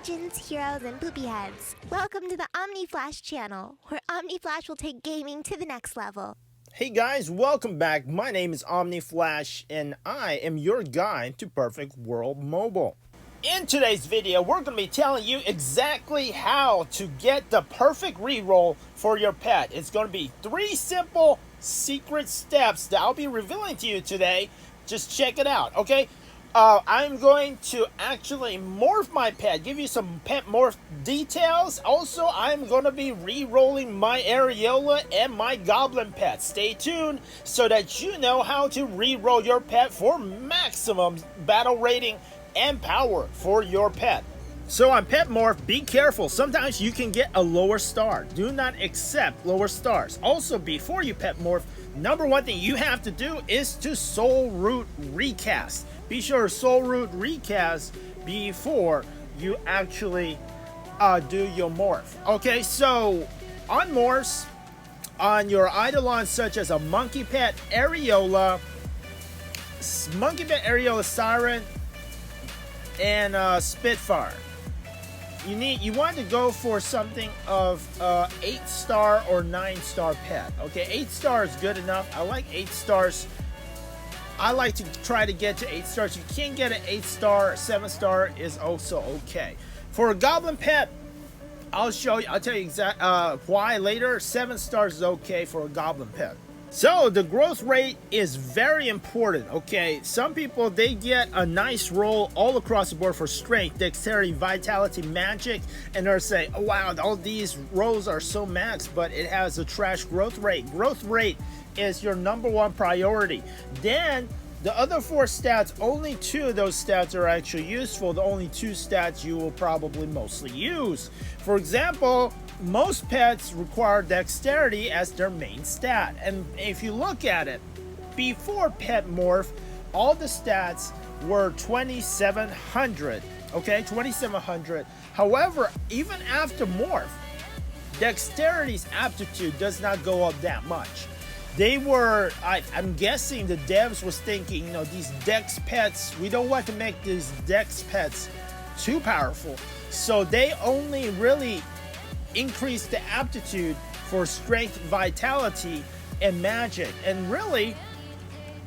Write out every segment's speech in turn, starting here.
legends, heroes, and poopy heads. Welcome to the Omni Flash channel, where Omni Flash will take gaming to the next level. Hey guys, welcome back. My name is Omni Flash, and I am your guide to Perfect World Mobile. In today's video, we're going to be telling you exactly how to get the perfect reroll for your pet. It's going to be 3 simple secret steps that I'll be revealing to you today. Just check it out, okay? I'm going to actually morph my pet, give you some pet morph details. Also, I'm going to be re-rolling my Aeriola and my Goblin pet. Stay tuned so that you know how to re-roll your pet for maximum battle rating and power for your pet. So on pet morph, be careful. Sometimes you can get a lower star. Do not accept lower stars. Also, before you pet morph, number one thing you have to do is to soul root recast. Be sure to soul root recast before you actually do your morph. Okay, so on morphs, on your EIDOLON such as a monkey pet Aeriola, Siren, and SPITFIRE, you want to go for something of 8-star or 9-star pet. Okay, 8-star is good enough. I like 8 stars. I like to try to get to 8 stars. You can't get an 8-star, 7-star is also okay. For a Goblin pet, I'll tell you exact why later. 7 stars is okay for a Goblin pet. So the growth rate is very important, okay? Some people, they get a nice roll all across the board for strength, dexterity, vitality, magic, and they're saying, oh wow, all these rolls are so max, but it has a trash growth rate. Growth rate is your #1 priority. Then the other 4 stats, only 2 of those stats are actually useful. The only 2 stats you will probably mostly use. For example, most pets require dexterity as their main stat. And if you look at it, before pet morph, all the stats were 2700. Okay, 2700. However, even after morph, dexterity's aptitude does not go up that much. They were, I'm guessing the devs was thinking, you know, these dex pets, we don't want to make these dex pets too powerful. So they only really increased the aptitude for strength, vitality, and magic. And really,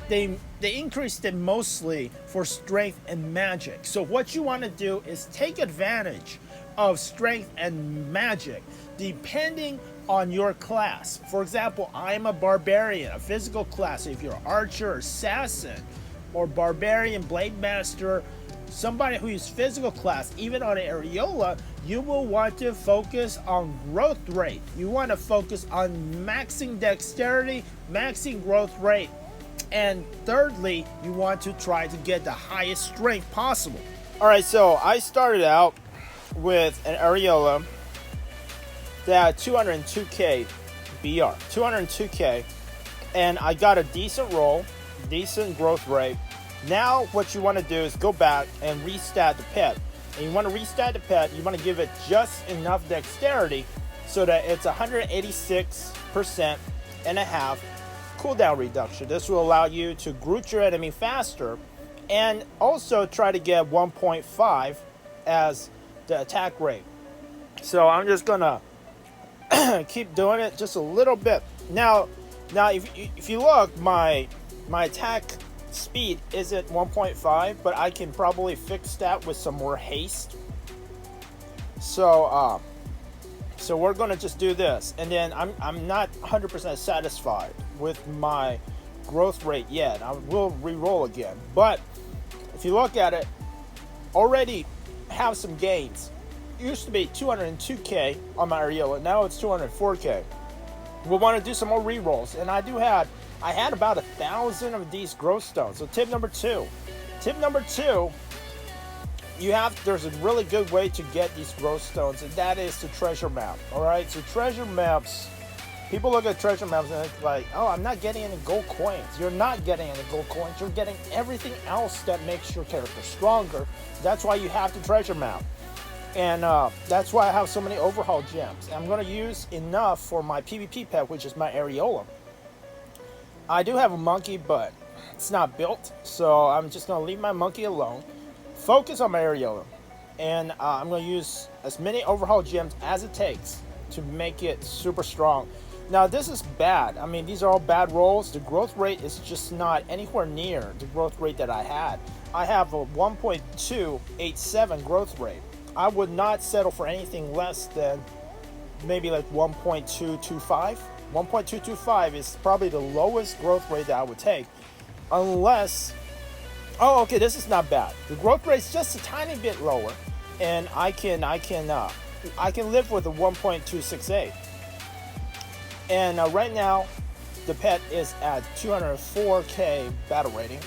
they increased it mostly for strength and magic. So what you want to do is take advantage of strength and magic depending on your class. For example, I'm a barbarian, a physical class. If you're archer, assassin, or barbarian, blade master, somebody who is physical class, even on Aeriola, you will want to focus on growth rate. You want to focus on maxing dexterity, maxing growth rate, and thirdly, you want to try to get the highest strength possible. All right, so I started out with an Aeriola that 202k BR, 202k, and I got a decent roll, decent growth rate. Now what you want to do is go back and restat the pet. And you want to restat the pet, you want to give it just enough dexterity so that it's 186% and a half cooldown reduction. This will allow you to group your enemy faster and also try to get 1.5 as the attack rate. So I'm just gonna keep doing it just a little bit. Now if you look, my attack speed is at 1.5, but I can probably fix that with some more haste. So so we're gonna just do this, and then I'm not 100% satisfied with my growth rate yet. I will re-roll again, but if you look at it, already have some gains. It used to be 202k on my Aeriola, now it's 204k. We'll want to do some more re-rolls, and I had about 1,000 of these growth stones. So tip number 2, there's a really good way to get these growth stones, and that is to treasure map. All right, so treasure maps, people look at treasure maps and it's like, oh, I'm not getting any gold coins. You're not getting any gold coins. You're getting everything else that makes your character stronger. That's why you have to treasure map. And that's why I have so many overhaul gems. I'm going to use enough for my PvP pet, which is my Aeriola. I do have a monkey, but it's not built, so I'm just going to leave my monkey alone. Focus on my Aeriola. and I'm going to use as many overhaul gems as it takes to make it super strong. Now this is bad. I mean, these are all bad rolls. The growth rate is just not anywhere near the growth rate that I had. I have a 1.287 growth rate. I would not settle for anything less than maybe like 1.225. 1.225 is probably the lowest growth rate that I would take, unless, oh, okay, this is not bad. The growth rate is just a tiny bit lower, and I can live with a 1.268. And right now, the pet is at 204k battle rating.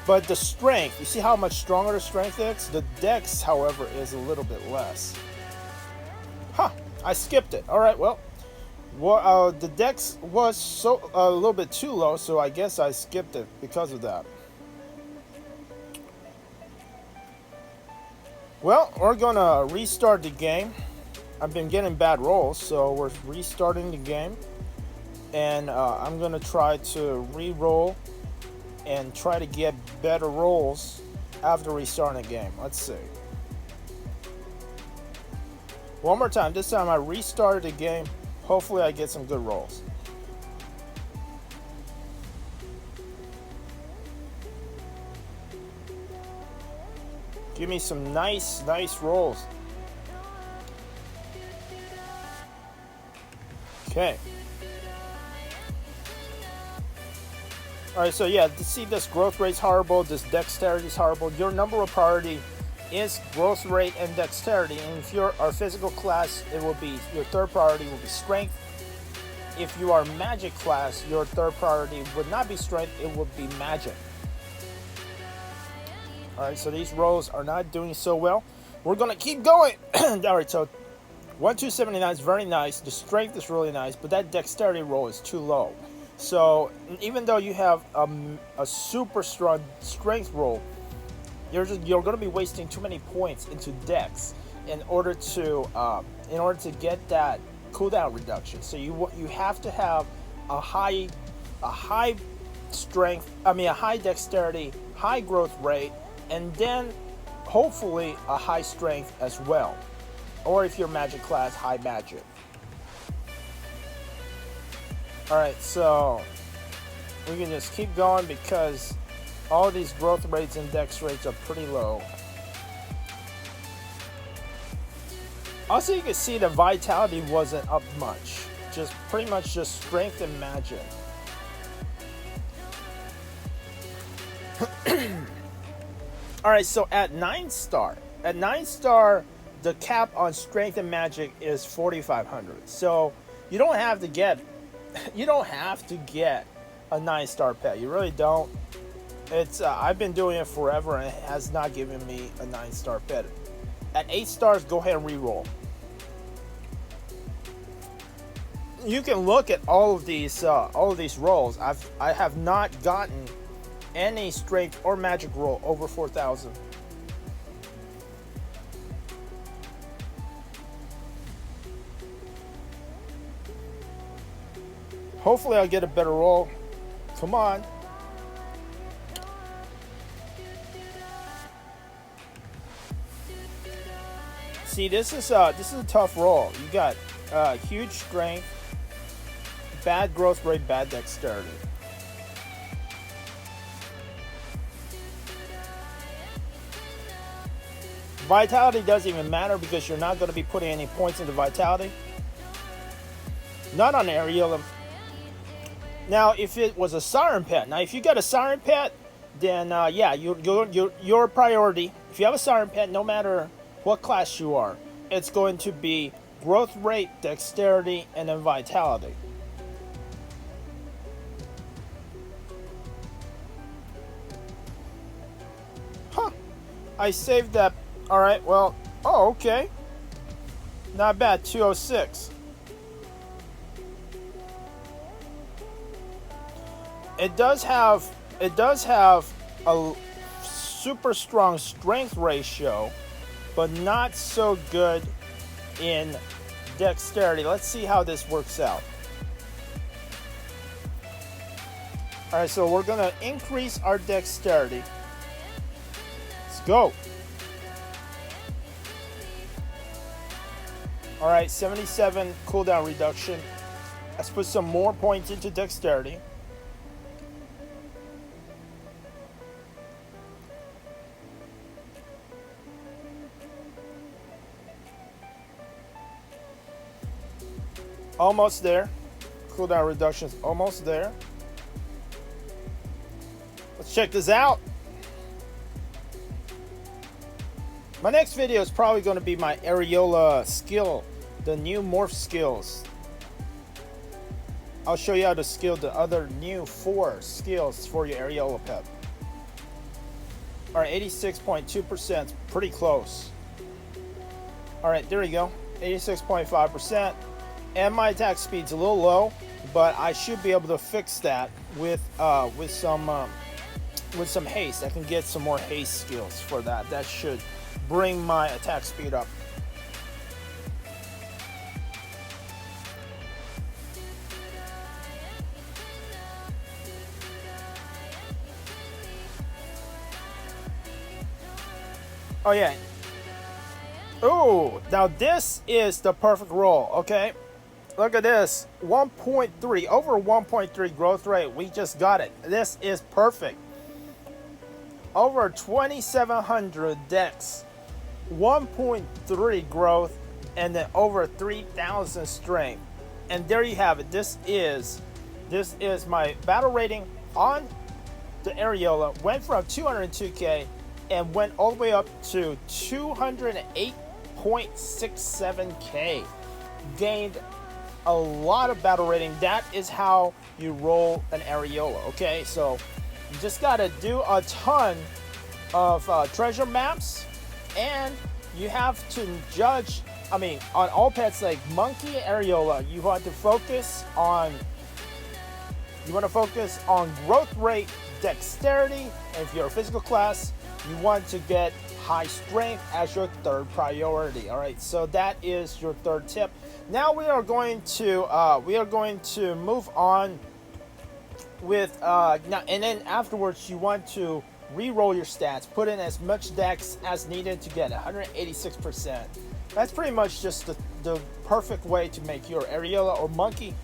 But the strength, you see how much stronger the strength is? The dex, however, is a little bit less. Huh, I skipped it. All right, well, the dex was a little bit too low, so I guess I skipped it because of that. Well, we're gonna restart the game. I've been getting bad rolls, so we're restarting the game. And I'm gonna try to re-roll and try to get better rolls after restarting the game. Let's see. One more time. This time I restarted the game. Hopefully I get some good rolls. Give me some nice rolls. Okay. Alright, so yeah, to see this growth rate's horrible, this dexterity is horrible. Your number one priority is growth rate and dexterity, and if you're our physical class, it will be your third priority will be strength. If you are magic class, your third priority would not be strength, it would be magic. Alright, so these rolls are not doing so well. We're gonna keep going. Alright, so 1279 is very nice. The strength is really nice, but that dexterity roll is too low. So even though you have a super strong strength roll, you're going to be wasting too many points into dex in order to get that cooldown reduction. So you have to have a high strength, a high dexterity, high growth rate, and then hopefully a high strength as well. Or if you're magic class, high magic. Alright, so we can just keep going because all these growth rates and dex rates are pretty low. Also, you can see the vitality wasn't up much. Just pretty much just strength and magic. Alright, so at 9-star. At 9-star, the cap on strength and magic is 4,500. So you don't have to get a 9-star pet. You really don't. It's I've been doing it forever and it has not given me a 9-star pet. At 8 stars, go ahead and re-roll. You can look at all of these rolls. I have not gotten any strength or magic roll over 4,000. Hopefully I'll get a better roll. Come on. See, this is a tough roll. You got huge strength, bad growth rate, bad dexterity. Vitality doesn't even matter because you're not going to be putting any points into vitality. Not on Aeriola. Now, if it was a Siren pet, now if you got a Siren pet, then yeah, your priority. If you have a Siren pet, no matter what class you are, it's going to be growth rate, dexterity, and then vitality. Huh? I saved that. All right. Well. Oh, okay. Not bad. 206. It does have a super strong strength ratio, but not so good in dexterity. Let's see how this works out. Alright, so we're gonna increase our dexterity. Let's go. All right, 77 cooldown reduction. Let's put some more points into dexterity. Almost there. Cooldown reduction is almost there. Let's check this out. My next video is probably going to be my Aeriola skill, the new morph skills. I'll show you how to skill the other new 4 skills for your Aeriola pet. Alright, 86.2%, pretty close. Alright, there we go, 86.5%. And my attack speed's a little low, but I should be able to fix that with some haste. I can get some more haste skills for that. That should bring my attack speed up. Oh yeah. Oh, now this is the perfect roll, okay? Look at this, 1.3, over 1.3 growth rate. We just got it. This is perfect. Over 2,700 dex, 1.3 growth, and then over 3,000 strength. And there you have it. This is my battle rating on the Aeriola. Went from 202k and went all the way up to 208.67k. Gained a lot of battle rating. That is how you roll an Aeriola, okay? So you just gotta do a ton of treasure maps, and you have to judge. I mean, on all pets like Monkey, Aeriola, you want to focus on growth rate, dexterity, and if you're a physical class, you want to get high strength as your 3rd priority. All right, so that is your 3rd tip. Now we are going to move on with now, and then afterwards you want to re-roll your stats, put in as much dex as needed to get 186%. That's pretty much just the perfect way to make your Aeriola or Monkey.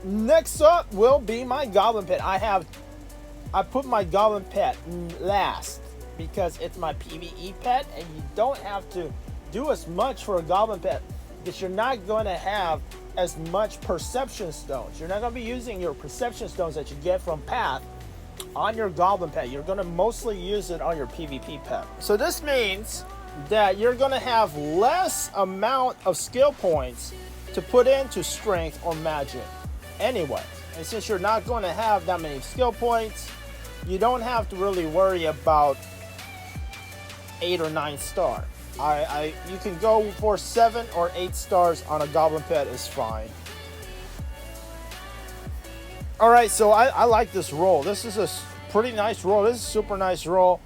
Next up will be my Goblin pet. I put my Goblin pet last because it's my PvE pet, and you don't have to do as much for a Goblin pet because you're not going to have as much perception stones. You're not going to be using your perception stones that you get from Path on your Goblin pet. You're going to mostly use it on your PvP pet. So this means that you're going to have less amount of skill points to put into strength or magic anyway. And since you're not going to have that many skill points, you don't have to really worry about 8 or 9 star. You can go for 7 or 8 stars on a Goblin pet is fine. Alright, so I like this roll. This is a pretty nice roll. This is a super nice roll.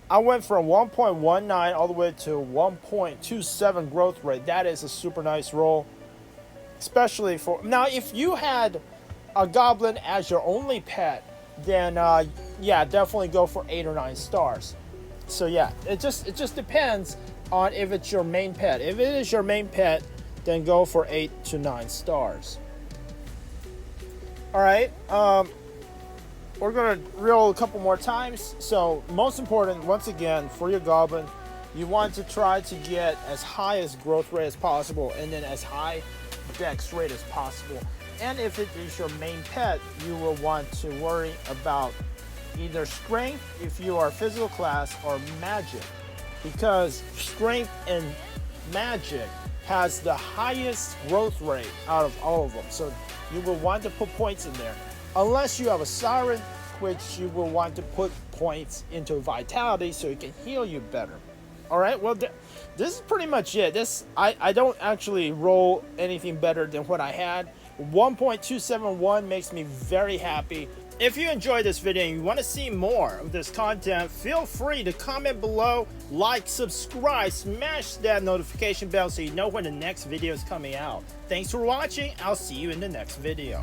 I went from 1.19 all the way to 1.27 growth rate. That is a super nice roll. Especially for... Now, if you had a Goblin as your only pet, then yeah, definitely go for 8 or 9 stars. So yeah, it just depends on if it's your main pet. If it is your main pet, then go for 8 to 9 stars. Alright, we're gonna roll a couple more times. So most important, once again, for your Goblin, you want to try to get as high as growth rate as possible, and then as high dex rate as possible. And if it is your main pet, you will want to worry about either strength if you are physical class, or magic, because strength and magic has the highest growth rate out of all of them. So you will want to put points in there, unless you have a Siren, which you will want to put points into vitality so it can heal you better. All right, well, this is pretty much it. I don't actually roll anything better than what I had. 1.271 makes me very happy. If you enjoyed this video and you want to see more of this content, feel free to comment below, like, subscribe, smash that notification bell so you know when the next video is coming out. Thanks for watching. I'll see you in the next video.